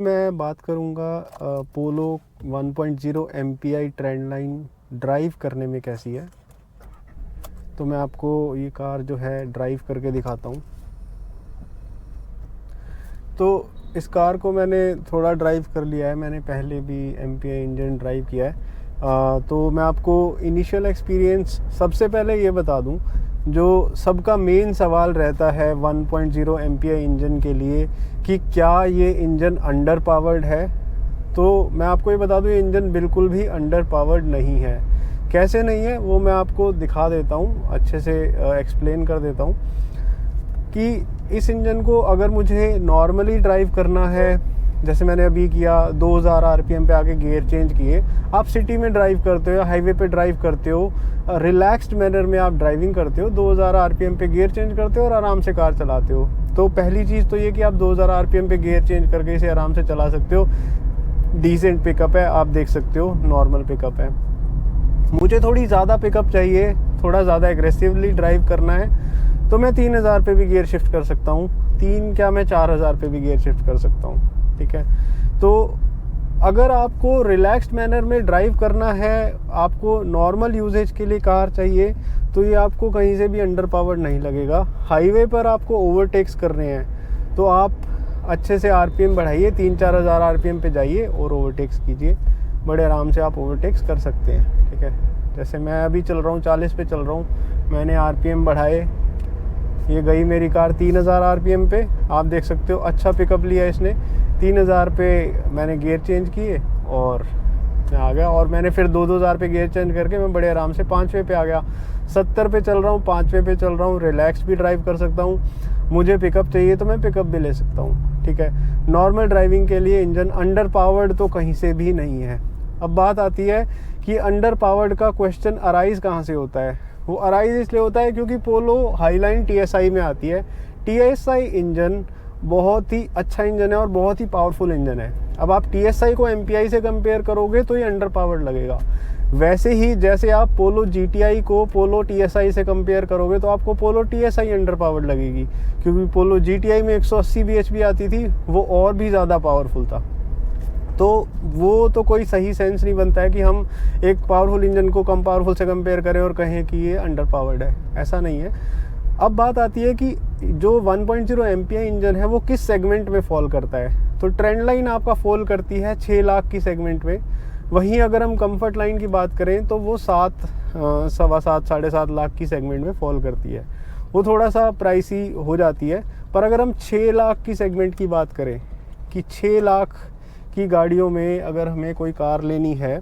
मैं बात करूँगा पोलो 1.0 MPI ट्रेंड लाइन ड्राइव करने में कैसी है। तो मैं आपको ये कार जो है ड्राइव करके दिखाता हूँ। तो इस कार को मैंने थोड़ा ड्राइव कर लिया है, मैंने पहले भी MPI इंजन ड्राइव किया है। तो मैं आपको इनिशियल एक्सपीरियंस सबसे पहले ये बता दूँ, जो सबका मेन सवाल रहता है 1.0 MPI इंजन के लिए कि क्या ये इंजन अंडर पावर्ड है। तो मैं आपको ये बता दूँ, ये इंजन बिल्कुल भी अंडर पावर्ड नहीं है। कैसे नहीं है वो मैं आपको दिखा देता हूँ, अच्छे से एक्सप्लेन कर देता हूँ कि इस इंजन को अगर मुझे नॉर्मली ड्राइव करना है, जैसे मैंने अभी किया 2000 RPM पे आके गियर चेंज किए। आप सिटी में ड्राइव करते हो, हाईवे पे ड्राइव करते हो, रिलैक्स्ड मैनर में आप ड्राइविंग करते हो, 2000 RPM पे गियर चेंज करते हो और आराम से कार चलाते हो। तो पहली चीज़ तो ये कि आप 2000 RPM पे गियर चेंज करके इसे आराम से चला सकते हो। डिसेंट पिकअप है, आप देख सकते हो, नॉर्मल पिकअप है। मुझे थोड़ी ज़्यादा पिकअप चाहिए, थोड़ा ज़्यादा एग्रेसिवली ड्राइव करना है, तो मैं 3000 पे भी गियर शिफ्ट कर सकता हूँ। मैं 4000 पे भी गियर शिफ्ट कर सकता हूँ। ठीक है, तो अगर आपको रिलैक्स्ड मैनर में ड्राइव करना है, आपको नॉर्मल यूजेज के लिए कार चाहिए, तो ये आपको कहीं से भी अंडर पावर्ड नहीं लगेगा। हाईवे पर आपको ओवरटेक्स करने हैं तो आप अच्छे से RPM बढ़ाइए, 3-4 हज़ार RPM पे जाइए और ओवरटेक्स कीजिए। बड़े आराम से आप ओवरटेक्स कर सकते हैं। ठीक है, जैसे मैं अभी चल रहा हूँ, 40 पे चल रहा हूँ, मैंने RPM बढ़ाए, ये गई मेरी कार 3000 RPM पे। आप देख सकते हो अच्छा पिकअप लिया इसने। 3000 पे मैंने गियर चेंज किए और मैं आ गया, और मैंने फिर 2000 पे गियर चेंज करके मैं बड़े आराम से 5वें पे आ गया। 70 पे चल रहा हूँ, 5वें पे चल रहा हूँ, रिलैक्स भी ड्राइव कर सकता हूँ। मुझे पिकअप चाहिए तो मैं पिकअप भी ले सकता हूँ। ठीक है, नॉर्मल ड्राइविंग के लिए इंजन अंडर पावर्ड तो कहीं से भी नहीं है। अब बात आती है कि अंडर पावर्ड का क्वेश्चन अराइज कहाँ से होता है। वो अराइज इसलिए होता है क्योंकि पोलो हाईलाइन TSI में आती है। TSI इंजन बहुत ही अच्छा इंजन है और बहुत ही पावरफुल इंजन है। अब आप TSI को MPI से कंपेयर करोगे तो ये अंडर पावर्ड लगेगा। वैसे ही जैसे आप पोलो GTI को पोलो TSI से कंपेयर करोगे तो आपको पोलो TSI अंडर पावर्ड लगेगी, क्योंकि पोलो GTI में 180 bhp आती थी, वो और भी ज़्यादा पावरफुल था। तो वो तो कोई सही सेंस नहीं बनता है कि हम एक पावरफुल इंजन को कम पावरफुल से कंपेयर करें और कहें कि ये अंडर पावर्ड है। ऐसा नहीं है। अब बात आती है कि जो 1.0 MPI इंजन है वो किस सेगमेंट में फॉल करता है। तो ट्रेंड लाइन आपका फॉल करती है 6 लाख की सेगमेंट में। वहीं अगर हम कंफर्ट लाइन की बात करें तो वो 7.25-7.5 लाख की सेगमेंट में फॉल करती है। वो थोड़ा सा प्राइसी हो जाती है। पर अगर हम 6 लाख की सेगमेंट की बात करें कि 6 लाख की गाड़ियों में अगर हमें कोई कार लेनी है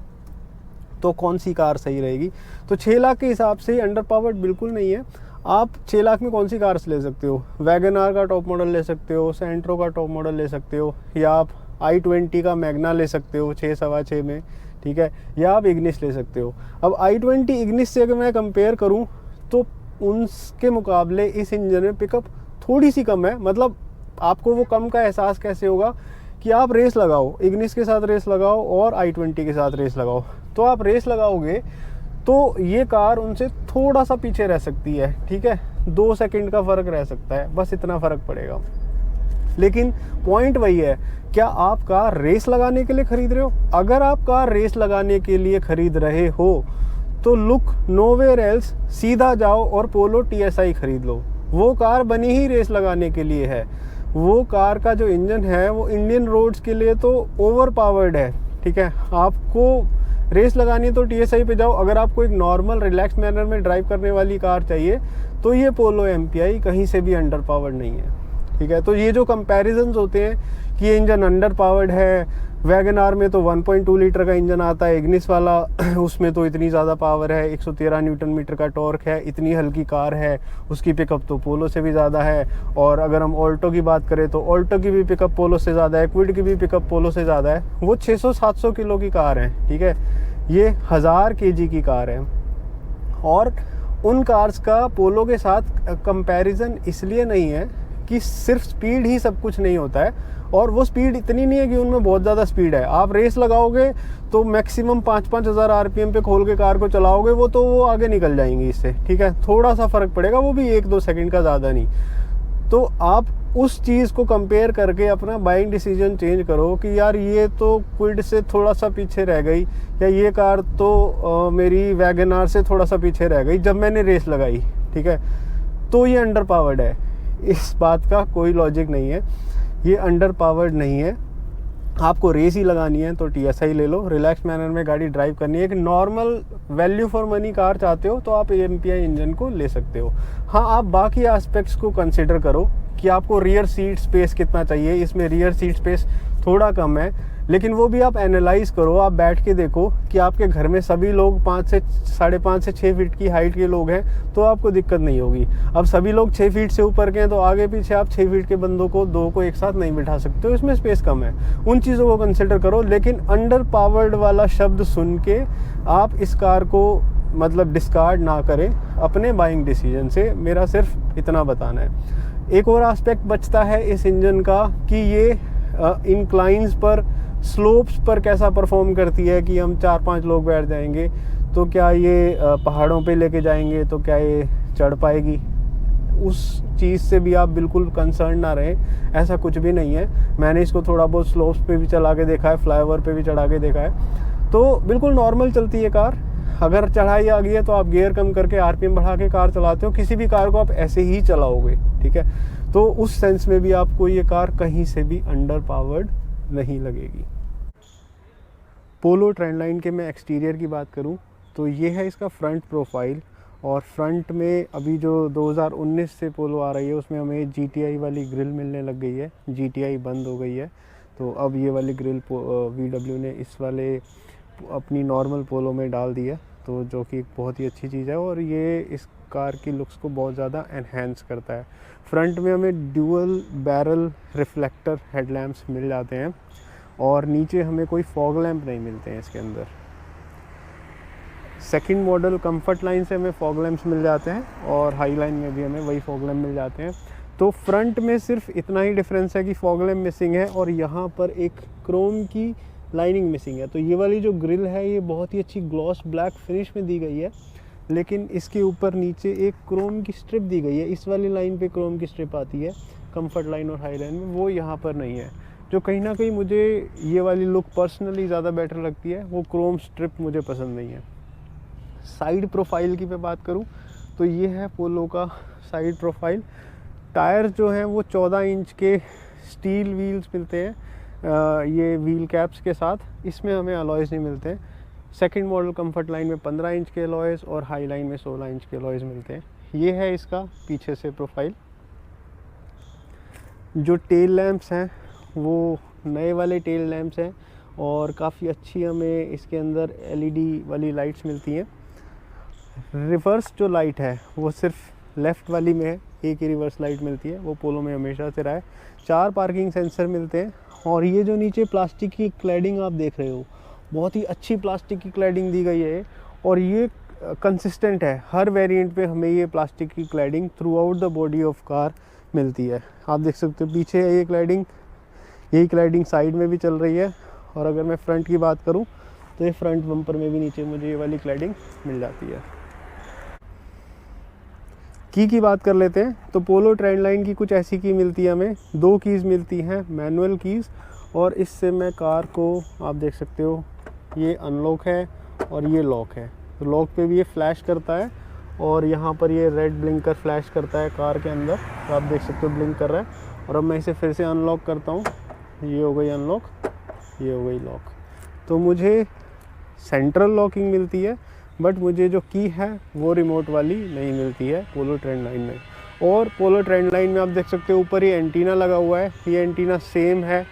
तो कौन सी कार सही रहेगी, तो 6 लाख के हिसाब से अंडर पावर्ड बिल्कुल नहीं है। आप 6 लाख में कौन सी कार्स ले सकते हो? वैगन का टॉप मॉडल ले सकते हो, सेंट्रो का टॉप मॉडल ले सकते हो, या आप i20 का मैग्ना ले सकते हो 6-6.25 में। ठीक है, या आप इग्निस ले सकते हो। अब i20 इग्निस से अगर मैं कंपेयर करूं तो उनके मुकाबले इस इंजन में पिकअप थोड़ी सी कम है। मतलब आपको वो कम का एहसास कैसे होगा कि आप रेस लगाओ, इग्निस के साथ रेस लगाओ और i20 के साथ रेस लगाओ, तो आप रेस लगाओगे तो ये कार उनसे थोड़ा सा पीछे रह सकती है। ठीक है, 2 सेकंड का फ़र्क रह सकता है, बस इतना फ़र्क पड़ेगा। लेकिन पॉइंट वही है, क्या आप कार रेस लगाने के लिए ख़रीद रहे हो? अगर आप कार रेस लगाने के लिए ख़रीद रहे हो तो लुक नोवेयर एल्स, सीधा जाओ और पोलो TSI ख़रीद लो। वो कार बनी ही रेस लगाने के लिए है। वो कार का जो इंजन है वो इंडियन रोड्स के लिए तो ओवर पावर्ड है। ठीक है, आपको रेस लगानी है तो TSI पे जाओ। अगर आपको एक नॉर्मल रिलैक्स मैनर में ड्राइव करने वाली कार चाहिए तो ये पोलो MPI कहीं से भी अंडर पावर्ड नहीं है। ठीक है, तो ये जो कंपैरिजन्स होते हैं कि ये इंजन अंडर पावर्ड है, वैगन आर में तो 1.2 लीटर का इंजन आता है, इग्निस वाला उसमें तो इतनी ज़्यादा पावर है, 113 न्यूटन मीटर का टॉर्क है, इतनी हल्की कार है, उसकी पिकअप तो पोलो से भी ज़्यादा है। और अगर हम ऑल्टो की बात करें तो ऑल्टो की भी पिकअप पोलो से ज़्यादा है, क्विड की भी पिकअप पोलो से ज़्यादा है। वो 600-700 किलो की कार है। ठीक है, ये 1000 kg की कार है। और उन कार्स का पोलो के साथ कंपैरिजन इसलिए नहीं है कि सिर्फ स्पीड ही सब कुछ नहीं होता है, और वो स्पीड इतनी नहीं है कि उनमें बहुत ज़्यादा स्पीड है। आप रेस लगाओगे तो मैक्सिमम 5-5 हज़ार RPM पे खोल के कार को चलाओगे, वो आगे निकल जाएंगी इससे। ठीक है, थोड़ा सा फ़र्क पड़ेगा, वो भी 1-2 सेकंड का, ज़्यादा नहीं। तो आप उस चीज़ को कंपेयर करके अपना बाइंग डिसीजन चेंज करो कि यार ये तो क्विड से थोड़ा सा पीछे रह गई, या ये कार तो मेरी वैगन आर से थोड़ा सा पीछे रह गई जब मैंने रेस लगाई, ठीक है, तो ये अंडर पावर्ड है। इस बात का कोई लॉजिक नहीं है, ये अंडर पावर्ड नहीं है। आपको रेस ही लगानी है तो TSI ले लो, रिलैक्स मैनर में गाड़ी ड्राइव करनी है, एक normal value for money car चाहते हो तो आप MPI इंजन को ले सकते हो। हाँ, आप बाकी एस्पेक्ट्स को कंसिडर करो कि आपको रियर सीट स्पेस कितना चाहिए। इसमें रियर सीट स्पेस थोड़ा कम है, लेकिन वो भी आप एनालाइज करो, आप बैठ के देखो कि आपके घर में सभी लोग 5 से 5.5 से 6 फीट की हाइट के लोग हैं तो आपको दिक्कत नहीं होगी। अब सभी लोग 6 फीट से ऊपर के हैं तो आगे पीछे आप 6 फीट के बंदों को 2 को एक साथ नहीं बिठा सकते हो, इसमें स्पेस कम है। उन चीज़ों को कंसिडर करो, लेकिन अंडर पावर्ड वाला शब्द सुन के आप इस कार को मतलब डिस्कार्ड ना करें अपने बाइंग डिसीजन से। मेरा सिर्फ इतना बताना है। एक और एस्पेक्ट बचता है इस इंजन का कि ये इंक्लाइंस पर, स्लोप्स पर कैसा परफॉर्म करती है कि हम 4-5 लोग बैठ जाएंगे तो क्या ये पहाड़ों पे लेके जाएंगे तो क्या ये चढ़ पाएगी, उस चीज़ से भी आप बिल्कुल कंसर्न ना रहें। ऐसा कुछ भी नहीं है, मैंने इसको थोड़ा बहुत स्लोप्स पे भी चला के देखा है, फ्लाईओवर पे भी चढ़ा के देखा है, तो बिल्कुल नॉर्मल चलती है कार। अगर चढ़ाई आ गई है तो आप गियर कम करके RPM बढ़ा के कार चलाते हो, किसी भी कार को आप ऐसे ही चलाओगे, ठीक है। तो उस सेंस में भी आपको ये कार कहीं से भी अंडर पावर्ड नहीं लगेगी। पोलो ट्रेंडलाइन के मैं एक्सटीरियर की बात करूं तो ये है इसका फ्रंट प्रोफाइल, और फ्रंट में अभी जो 2019 से पोलो आ रही है उसमें हमें GTI वाली ग्रिल मिलने लग गई है। GTI बंद हो गई है तो अब ये वाली ग्रिल VW ने इस वाले अपनी नॉर्मल पोलो में डाल दी है, तो जो कि बहुत ही अच्छी चीज़ है और ये इस कार की लुक्स को बहुत ज़्यादा एनहेंस करता है। फ्रंट में हमें ड्यूअल बैरल रिफ्लेक्टर हेडलैम्प्स मिल जाते हैं और नीचे हमें कोई फॉग लैंप नहीं मिलते हैं इसके अंदर। सेकंड मॉडल कंफर्ट लाइन से हमें फॉग लैंप्स मिल जाते हैं और हाई लाइन में भी हमें वही फॉग लैंप मिल जाते हैं। तो फ्रंट में सिर्फ इतना ही डिफरेंस है कि फॉग लैंप मिसिंग है और यहाँ पर एक क्रोम की लाइनिंग मिसिंग है। तो ये वाली जो ग्रिल है ये बहुत ही अच्छी ग्लॉस ब्लैक फिनिश में दी गई है, लेकिन इसके ऊपर नीचे एक क्रोम की स्ट्रिप दी गई है। इस वाली लाइन पे क्रोम की स्ट्रिप आती है कंफर्ट लाइन और हाई लाइन में, वो यहाँ पर नहीं है, जो कहीं ना कहीं मुझे ये वाली लुक पर्सनली ज़्यादा बेटर लगती है। वो क्रोम स्ट्रिप मुझे पसंद नहीं है। साइड प्रोफाइल की मैं बात करूं तो ये है पोलो का साइड प्रोफाइल। टायर्स जो हैं वो 14 इंच के स्टील व्हील्स मिलते हैं ये व्हील कैप्स के साथ, इसमें हमें अलॉयज़ नहीं मिलते हैं। सेकंड मॉडल कंफर्ट लाइन में 15 इंच के अलॉयज़ और हाई लाइन में 16 इंच के अलॉयज़ मिलते हैं। ये है इसका पीछे से प्रोफाइल। जो टेल लैंप्स हैं वो नए वाले टेल लैंप्स हैं और काफ़ी अच्छी हमें इसके अंदर LED वाली लाइट्स मिलती हैं। रिवर्स जो लाइट है वो सिर्फ लेफ़्ट वाली में है, एक ही रिवर्स लाइट मिलती है, वो पोलो में हमेशा से रहा है। 4 पार्किंग सेंसर मिलते हैं और ये जो नीचे प्लास्टिक की क्लैडिंग आप देख रहे हो, बहुत ही अच्छी प्लास्टिक की क्लैडिंग दी गई है और ये कंसिस्टेंट है। हर वेरिएंट पे हमें ये प्लास्टिक की cladding through out the body of car मिलती है। आप देख सकते हो पीछे है ये क्लैडिंग, यही क्लैडिंग साइड में भी चल रही है। और अगर मैं फ्रंट की बात करूं तो ये फ्रंट बम्पर में भी नीचे मुझे ये वाली क्लैडिंग मिल जाती है। की बात कर लेते हैं तो पोलो ट्रेंडलाइन की कुछ ऐसी की मिलती है हमें। 2 कीज़ मिलती हैं, मैनुअल कीज़, और इससे मैं कार को आप देख सकते हो ये अनलॉक है और ये लॉक है। तो लॉक पे भी ये फ्लैश करता है और यहाँ पर ये रेड ब्लिंकर फ्लैश करता है कार के अंदर, तो आप देख सकते हो ब्लिंक कर रहा है। और अब मैं इसे फिर से अनलॉक करता हूँ, ये हो गई अनलॉक, ये हो गई लॉक। तो मुझे सेंट्रल लॉकिंग मिलती है, बट मुझे जो की है वो रिमोट वाली नहीं मिलती है पोलो ट्रेंडलाइन में। और पोलो ट्रेंडलाइन में आप देख सकते हो ऊपर ये एंटीना लगा हुआ है, ये एंटीना सेम है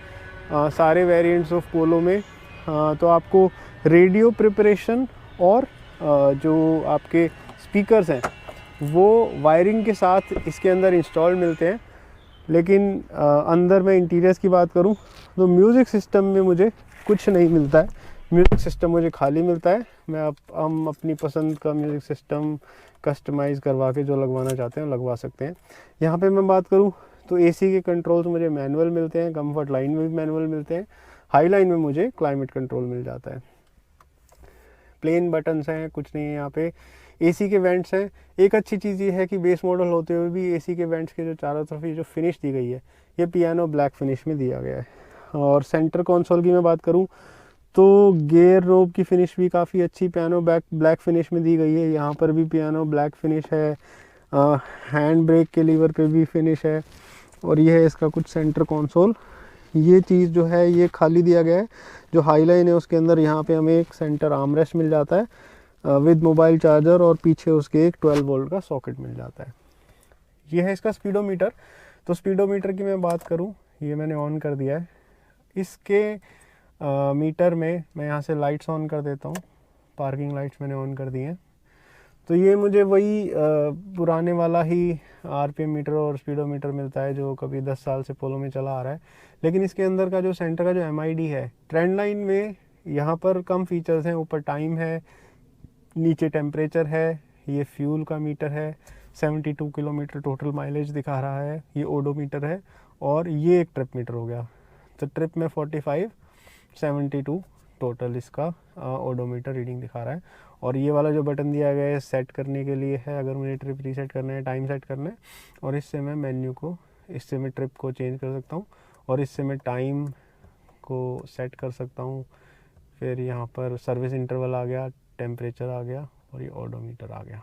सारे वेरिएंट्स ऑफ पोलो में। तो आपको रेडियो प्रिपरेशन और जो आपके स्पीकर्स हैं वो वायरिंग के साथ इसके अंदर इंस्टॉल मिलते हैं। लेकिन अंदर मैं इंटीरियर्स की बात करूं तो म्यूज़िक सिस्टम में मुझे कुछ नहीं मिलता है। म्यूज़िक सिस्टम मुझे खाली मिलता है। हम अपनी पसंद का म्यूज़िक सिस्टम कस्टमाइज़ करवा के जो लगवाना चाहते हैं लगवा सकते हैं। यहाँ पे मैं बात करूँ तो AC के कंट्रोल्स मुझे मैनुअल मिलते हैं, कंफर्ट लाइन में भी मैनुअल मिलते हैं, हाई लाइन में मुझे क्लाइमेट कंट्रोल मिल जाता है। प्लेन बटन्स हैं, कुछ नहीं है यहाँ पे। एसी के वेंट्स हैं। एक अच्छी चीज़ ये है कि बेस मॉडल होते हुए भी एसी के वेंट्स के जो चारों तरफ ये जो फिनिश दी गई है ये पियानो ब्लैक फिनिश में दिया गया है। और सेंटर कंसोल की मैं बात करूं तो गियर रोब की फिनिश भी काफ़ी अच्छी पियानो ब्लैक फिनिश में दी गई है। यहाँ पर भी पियानो ब्लैक फिनिश है। हैंड ब्रेक के लीवर पे भी फिनिश है। और ये है इसका कुछ सेंटर कंसोल। ये चीज़ जो है ये खाली दिया गया है। जो हाईलाइन है उसके अंदर यहाँ पे हमें एक सेंटर आर्मरेस्ट मिल जाता है विद मोबाइल चार्जर, और पीछे उसके एक 12 वोल्ट का सॉकेट मिल जाता है। ये है इसका स्पीडोमीटर। तो स्पीडोमीटर की मैं बात करूँ, ये मैंने ऑन कर दिया है। इसके मीटर में मैं यहाँ से लाइट्स ऑन कर देता हूँ। पार्किंग लाइट्स मैंने ऑन कर दी हैं। तो ये मुझे वही पुराने वाला ही आरपीएम मीटर और स्पीडोमीटर मिलता है जो कभी 10 साल से पोलो में चला आ रहा है। लेकिन इसके अंदर का जो सेंटर का जो एमआईडी है, ट्रेंड लाइन में यहाँ पर कम फीचर्स हैं। ऊपर टाइम है, नीचे टेम्परेचर है, ये फ्यूल का मीटर है, 72 किलोमीटर टोटल माइलेज दिखा रहा है, ये ओडोमीटर है, और ये एक ट्रिप मीटर हो गया। तो ट्रिप में 45, 72 टोटल इसका ओडोमीटर रीडिंग दिखा रहा है। और ये वाला जो बटन दिया गया है सेट करने के लिए है, अगर मुझे ट्रिप रीसेट करना है, टाइम सेट करना है। और इससे मैं मेन्यू को, इससे मैं ट्रिप को चेंज कर सकता हूँ, और इससे मैं टाइम को सेट कर सकता हूँ। फिर यहाँ पर सर्विस इंटरवल आ गया, टेम्परेचर आ गया, और ये ओडोमीटर आ गया।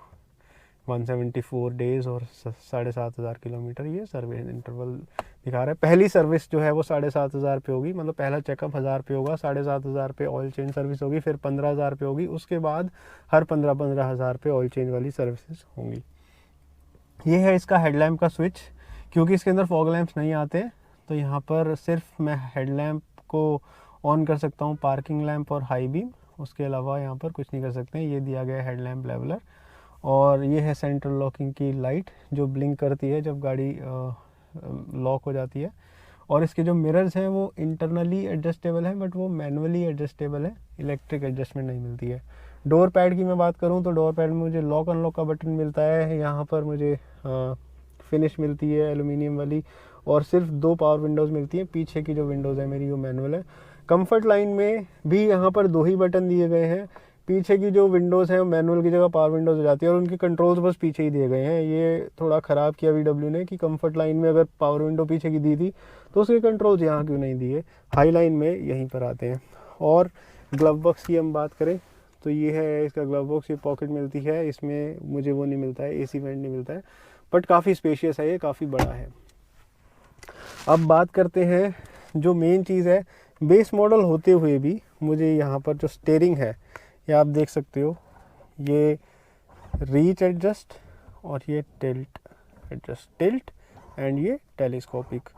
174 डेज़ और 7,500 किलोमीटर ये सर्विस इंटरवल दिखा रहा है। पहली सर्विस जो है वो 7,500 पे होगी, मतलब पहला चेकअप 1000 पे होगा, 7,500 पे ऑयल चेंज सर्विस होगी, फिर 15,000 पे होगी, उसके बाद हर 15,000 पे ऑयल चेंज वाली सर्विसेज होंगी। ये है इसका हेडलैम्प का स्विच। क्योंकि इसके अंदर फॉग लैंप्स नहीं आते तो यहाँ पर सिर्फ मैं हेडलैम्प को ऑन कर सकता हूँ, पार्किंग लैंप और हाई बीम, उसके अलावा यहाँ पर कुछ नहीं कर सकते हैं। ये दिया गया है हेडलैम्प लेवलर। और ये है सेंट्रल लॉकिंग की लाइट जो ब्लिंक करती है जब गाड़ी लॉक हो जाती है। और इसके जो मिरर्स हैं वो इंटरनली एडजस्टेबल हैं, बट वो मैनुअली एडजस्टेबल है, इलेक्ट्रिक एडजस्टमेंट नहीं मिलती है। डोर पैड की मैं बात करूं तो डोर पैड में मुझे लॉक अनलॉक का बटन मिलता है। यहाँ पर मुझे फिनिश मिलती है एल्यूमिनियम वाली, और सिर्फ 2 पावर विंडोज़ मिलती हैं। पीछे की जो विंडोज़ है मेरी वो मैनुअल है। कंफर्ट लाइन में भी यहाँ पर 2 ही बटन दिए गए हैं। पीछे की जो विंडोज़ हैं मैनुअल की जगह पावर विंडोज़ हो जाती है, और उनके कंट्रोल्स बस पीछे ही दिए गए हैं। ये थोड़ा ख़राब किया VW ने कि कंफर्ट लाइन में अगर पावर विंडो पीछे की दी थी तो उसके कंट्रोल्स यहाँ क्यों नहीं दिए, हाई लाइन में यहीं पर आते हैं। और ग्लव बॉक्स की हम बात करें तो ये है इसका ग्लव बॉक्स। ये पॉकेट मिलती है, इसमें मुझे वो नहीं मिलता है, AC वेंट नहीं मिलता है, बट काफ़ी स्पेशियस है, ये काफ़ी बड़ा है। अब बात करते हैं जो मेन चीज़ है, बेस मॉडल होते हुए भी मुझे यहाँ पर जो स्टीयरिंग है ये आप देख सकते हो, ये रीच एडजस्ट और ये टिल्ट एडजस्ट, टिल्ट एंड ये टेलीस्कोपिक,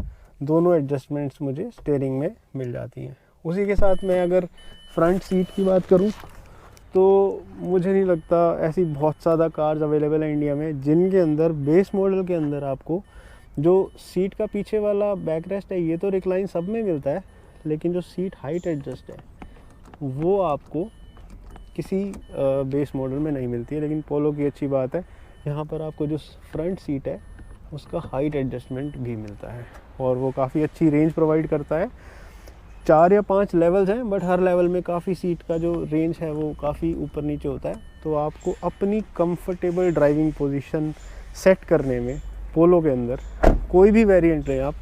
दोनों एडजस्टमेंट्स मुझे स्टीयरिंग में मिल जाती हैं। उसी के साथ मैं अगर फ्रंट सीट की बात करूं तो मुझे नहीं लगता ऐसी बहुत ज़्यादा कार्स अवेलेबल है इंडिया में जिनके अंदर बेस मॉडल के अंदर आपको जो सीट का पीछे वाला बैक रेस्ट है ये तो रिक्लाइन सब में मिलता है, लेकिन जो सीट हाइट एडजस्ट है वो आपको किसी बेस मॉडल में नहीं मिलती है। लेकिन पोलो की अच्छी बात है, यहाँ पर आपको जो फ्रंट सीट है उसका हाइट एडजस्टमेंट भी मिलता है, और वो काफ़ी अच्छी रेंज प्रोवाइड करता है। 4 या 5 लेवल्स हैं, बट हर लेवल में काफ़ी सीट का जो रेंज है वो काफ़ी ऊपर नीचे होता है। तो आपको अपनी कंफर्टेबल ड्राइविंग पोजीशन सेट करने में पोलो के अंदर कोई भी वेरिएंट लें आप,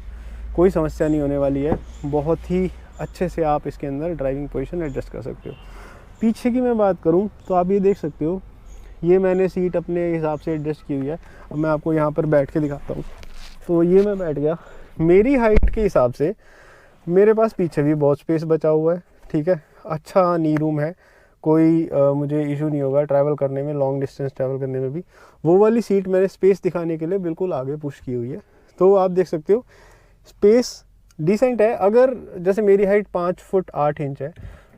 कोई समस्या नहीं होने वाली है। बहुत ही अच्छे से आप इसके अंदर ड्राइविंग पोजीशन एडजस्ट कर सकते हो। पीछे की मैं बात करूं तो आप ये देख सकते हो, ये मैंने सीट अपने हिसाब से एडजस्ट की हुई है। अब मैं आपको यहाँ पर बैठ के दिखाता हूँ। तो ये मैं बैठ गया, मेरी हाइट के हिसाब से मेरे पास पीछे भी बहुत स्पेस बचा हुआ है, ठीक है। अच्छा नी रूम है, कोई मुझे इशू नहीं होगा ट्रैवल करने में, लॉन्ग डिस्टेंस ट्रैवल करने में भी। वो वाली सीट मैंने स्पेस दिखाने के लिए बिल्कुल आगे पुश की हुई है। तो आप देख सकते हो स्पेस डिसेंट है। अगर जैसे मेरी हाइट 5 फुट 8 इंच है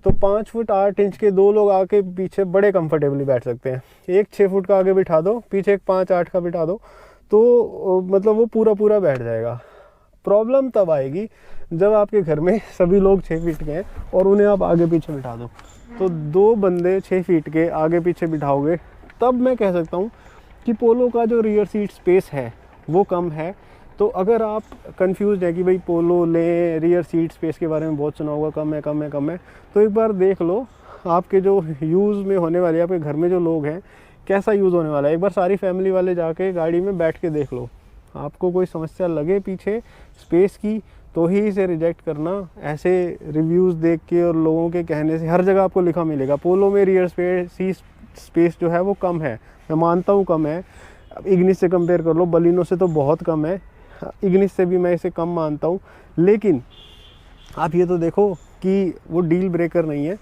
तो 5 फुट 8 इंच के 2 लोग आके पीछे बड़े कंफर्टेबली बैठ सकते हैं। एक 6 फुट का आगे बिठा दो, पीछे एक 5-8 का बिठा दो, तो मतलब वो पूरा बैठ जाएगा। प्रॉब्लम तब आएगी जब आपके घर में सभी लोग 6 फीट के हैं और उन्हें आप आगे पीछे बिठा दो, तो 2 बंदे 6 फीट के आगे पीछे बिठाओगे, तब मैं कह सकता हूँ कि पोलो का जो रियर सीट स्पेस है वो कम है। तो अगर आप कंफ्यूज है कि भाई पोलो लें, रियर सीट स्पेस के बारे में बहुत सुना होगा, कम है, तो एक बार देख लो आपके जो यूज़ में होने वाले आपके घर में जो लोग हैं कैसा यूज़ होने वाला है। एक बार सारी फैमिली वाले जाके गाड़ी में बैठ के देख लो, आपको कोई समस्या लगे पीछे स्पेस की तो ही इसे रिजेक्ट करना। ऐसे रिव्यूज़ देख के और लोगों के कहने से हर जगह आपको लिखा मिलेगा पोलो में रियर स्पेस जो है वो कम है। मैं मानता हूँ कम है, इग्निस से कंपेयर कर लो, बलिनो से तो बहुत कम है, इग्निस से भी मैं इसे कम मानता हूँ। लेकिन आप ये तो देखो कि वो डील ब्रेकर नहीं है,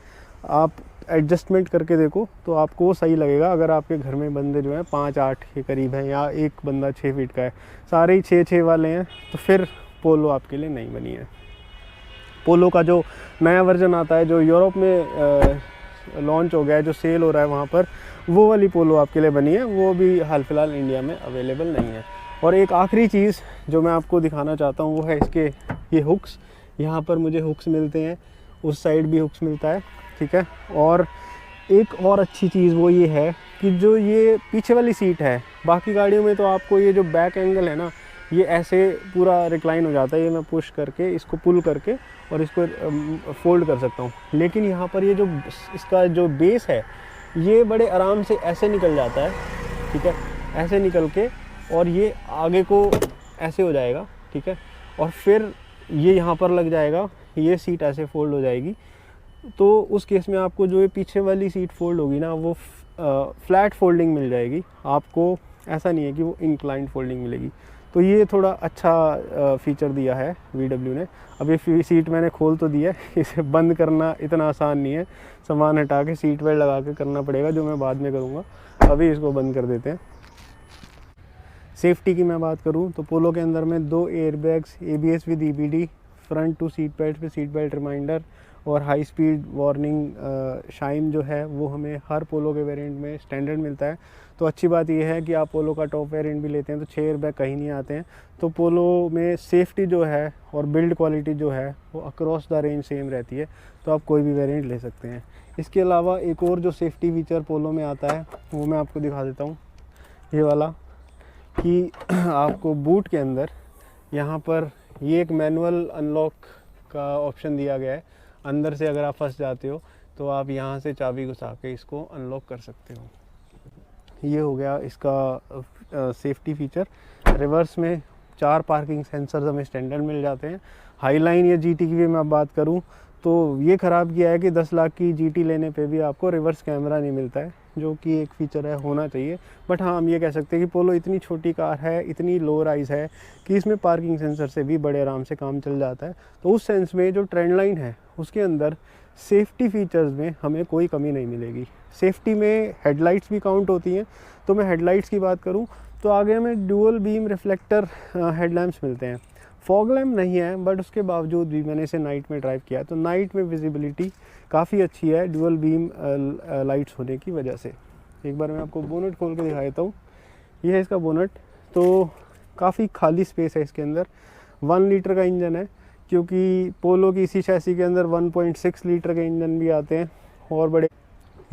आप एडजस्टमेंट करके देखो तो आपको वो सही लगेगा। अगर आपके घर में बंदे जो हैं 5-8 के करीब हैं या एक बंदा 6 फीट का है, सारे ही 6-6 वाले हैं, तो फिर पोलो आपके लिए नहीं बनी है। पोलो का जो नया वर्जन आता है जो यूरोप में लॉन्च हो गया है, जो सेल हो रहा है वहाँ पर, वो वाली पोलो आपके लिए बनी है, वो भी हाल फिलहाल इंडिया में अवेलेबल नहीं है। और एक आखिरी चीज़ जो मैं आपको दिखाना चाहता हूँ वो है इसके ये हुक्स। यहाँ पर मुझे हुक्स मिलते हैं, उस साइड भी हुक्स मिलता है, ठीक है। और एक और अच्छी चीज़ वो ये है कि जो ये पीछे वाली सीट है, बाकी गाड़ियों में तो आपको ये जो बैक एंगल है ना, ये ऐसे पूरा रिक्लाइन हो जाता है, ये मैं पुश करके इसको पुल करके और इसको फोल्ड कर सकता हूँ। लेकिन यहाँ पर ये जो इसका जो बेस है ये बड़े आराम से ऐसे निकल जाता है, ठीक है, ऐसे निकल के और ये आगे को ऐसे हो जाएगा, ठीक है, और फिर ये यहाँ पर लग जाएगा, ये सीट ऐसे फोल्ड हो जाएगी। तो उस केस में आपको जो ये पीछे वाली सीट फोल्ड होगी ना, वो फ्लैट फोल्डिंग मिल जाएगी आपको, ऐसा नहीं है कि वो इंक्लाइंड फोल्डिंग मिलेगी। तो ये थोड़ा अच्छा फीचर दिया है VW ने। अब ये सीट मैंने खोल तो दिया है, इसे बंद करना इतना आसान नहीं है, सामान हटा के सीट बेल्ट लगा के करना पड़ेगा, जो मैं बाद में करूँगा। अभी इसको बंद कर देते हैं। सेफ्टी की मैं बात करूँ तो पोलो के अंदर में 2 airbags, ABS with EBD, front two seat belt पे सीट बेल्ट रिमाइंडर और हाई स्पीड वार्निंग शाइन जो है वो हमें हर पोलो के वेरिएंट में स्टैंडर्ड मिलता है। तो अच्छी बात यह है कि आप पोलो का टॉप वेरिएंट भी लेते हैं तो 6 एयरबैग कहीं नहीं आते हैं। तो पोलो में सेफ्टी जो है और बिल्ड क्वालिटी जो है वो अक्रॉस द रेंज सेम रहती है, तो आप कोई भी वेरिएंट ले सकते हैं। इसके अलावा एक और जो सेफ्टी फीचर पोलो में आता है वो मैं आपको दिखा देता हूँ, ये वाला, कि आपको बूट के अंदर यहाँ पर ये एक मैनुअल अनलॉक का ऑप्शन दिया गया है। अंदर से अगर आप फंस जाते हो तो आप यहाँ से चाबी घुसा के इसको अनलॉक कर सकते हो। ये हो गया इसका सेफ्टी फीचर। रिवर्स में 4 पार्किंग सेंसर्स हमें स्टैंडर्ड मिल जाते हैं। हाईलाइन या GT की भी मैं बात करूँ तो ये ख़राब किया है कि 10 लाख की GT लेने पे भी आपको रिवर्स कैमरा नहीं मिलता है, जो कि एक फ़ीचर है, होना चाहिए। बट हाँ, हम ये कह सकते हैं कि पोलो इतनी छोटी कार है, इतनी लो राइज़ है कि इसमें पार्किंग सेंसर से भी बड़े आराम से काम चल जाता है। तो उस सेंस में जो ट्रेंड लाइन है उसके अंदर सेफ्टी फीचर्स में हमें कोई कमी नहीं मिलेगी। सेफ्टी में हेडलाइट्स भी काउंट होती हैं, तो मैं हेडलाइट्स की बात करूँ तो आगे हमें डुअल बीम रिफ्लेक्टर हेडलैम्प्स मिलते हैं। फॉग लैम्प नहीं है, बट उसके बावजूद भी मैंने इसे नाइट में ड्राइव किया तो नाइट में विजिबिलिटी काफ़ी अच्छी है डुअल बीम लाइट्स होने की वजह से। एक बार मैं आपको बोनट खोल के दिखा देता हूँ। ये है इसका बोनट, तो काफ़ी खाली स्पेस है इसके अंदर। 1 लीटर का इंजन है, क्योंकि पोलो की इसी चैसी के अंदर 1.6 लीटर के इंजन भी आते हैं और बड़े।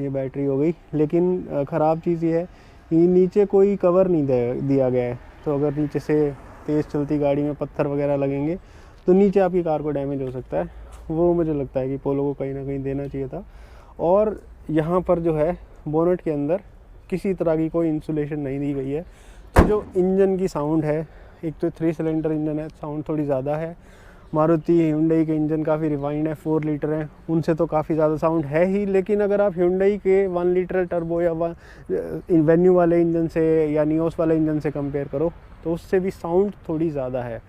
ये बैटरी हो गई, लेकिन ख़राब चीज़ ये है कि नीचे कोई कवर नहीं दिया गया है। तो अगर नीचे से तेज़ चलती गाड़ी में पत्थर वगैरह लगेंगे तो नीचे आपकी कार को डैमेज हो सकता है। वो मुझे लगता है कि पोलो को कहीं ना कहीं देना चाहिए था। और यहाँ पर जो है बोनट के अंदर किसी तरह की कोई इंसुलेशन नहीं दी गई है। तो जो इंजन की साउंड है, एक तो 3 सिलेंडर इंजन है, साउंड थोड़ी ज़्यादा है। मारुति ह्यूंडई के इंजन काफ़ी रिफाइंड है, 4 लीटर हैं, उनसे तो काफ़ी ज़्यादा साउंड है ही। लेकिन अगर आप ह्यूंडई के 1 लीटर टर्बो या वेन्यू वाले इंजन से या नियोस वाले इंजन से कंपेयर करो तो उससे भी साउंड थोड़ी ज़्यादा है।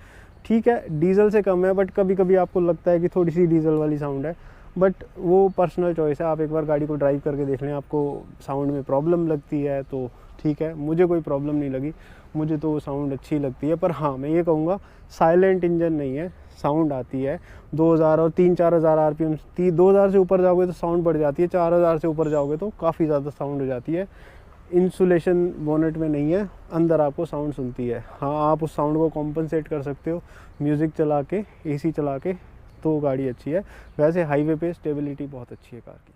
ठीक है, डीजल से कम है, बट कभी कभी आपको लगता है कि थोड़ी सी डीजल वाली साउंड है, बट वो पर्सनल चॉइस है। आप एक बार गाड़ी को ड्राइव करके देख लें, आपको साउंड में प्रॉब्लम लगती है तो ठीक है, मुझे कोई प्रॉब्लम नहीं लगी, मुझे तो साउंड अच्छी लगती है। पर हाँ, मैं ये कहूँगा साइलेंट इंजन नहीं है, साउंड आती है। 2000 और 3-4 हज़ार RPM, 2000 से ऊपर जाओगे तो साउंड बढ़ जाती है, 4000 से ऊपर जाओगे तो काफ़ी ज़्यादा साउंड हो जाती है। इंसुलेशन बोनेट में नहीं है, अंदर आपको साउंड सुनती है। हाँ, आप उस साउंड को कॉम्पनसेट कर सकते हो म्यूज़िक चला के, AC चला के, तो गाड़ी अच्छी है। वैसे हाईवे पे स्टेबिलिटी बहुत अच्छी है कार की।